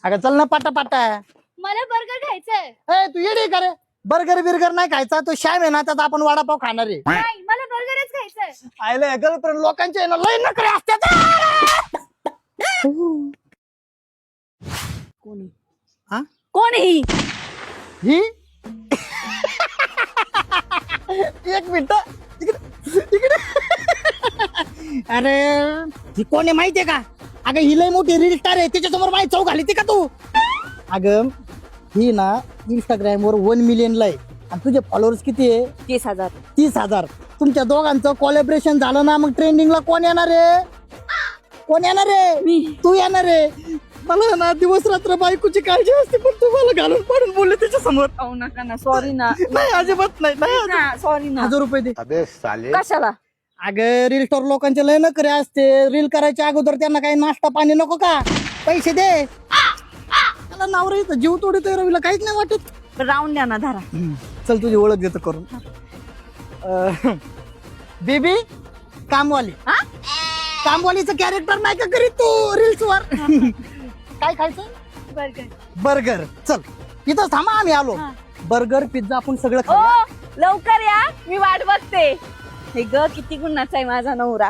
अगं चल ना पाटा पाटा. मला बर्गर खायचंय. ए तू येडी का रे? बर्गर बिर्गर नाही खायचा, तो श्याम आहे ना त्याचा आपण वडापाव खाणार आहे. नाही मला बर्गरच खायचंय. आयला गर्लफ्रेंड लोकांचे आहे ना लय नखरे असतात. कोणी हा कोण ही? ही एक मिनिट इकडे. अरे ही कोण आहे माहितीये का? अगं ही लय मोठी रील स्टार आहे, त्याच्यासमोर माहिती चौक घाली ती का तू? अगं ही ना इंस्टाग्राम वर 1 मिलियन ला आहे आणि तुझे फॉलोअर्स किती आहे? 30,000. 30,000. तुमच्या दोघांचं कोलॅबरेशन झालं ना, मग ट्रेंडिंगला कोण येणार आहे? कोण येणार आहे? मी. तू येणार आहे. मला ना दिवस रात्र बायकोची काळजी असते, पण तू मला घालून पाडून बोलले त्याच्या समोर. अहो नका ना, सॉरी ना. नाही अजिबात नाही. सॉरी ना. 1000 रुपये दे. अबे साले कशाला? अगं रील स्टार लोकांचे लय नखरे असते. रील करायच्या अगोदर त्यांना काही नाश्ता पाणी नको का? पैसे दे. त्याला नावरा इथं जीव तोडतोय रवीला, काहीच नाही वाटत. राहून द्या ना, धरा. चल तुझी ओळख देतो करून. बेबी कामवाली. हा? कामवालीचं कॅरेक्टर नाही का करीत तू रील्स वर? काय खायचं? बर्गर. बर्गर. चल इथं थांबा, आम्ही आलो. बर्गर पिझ्झा आपण सगळं खाऊ. ओ लवकर या, मी वाट बघते. हे ग किती गुन्हाचा आहे माझा नवरा.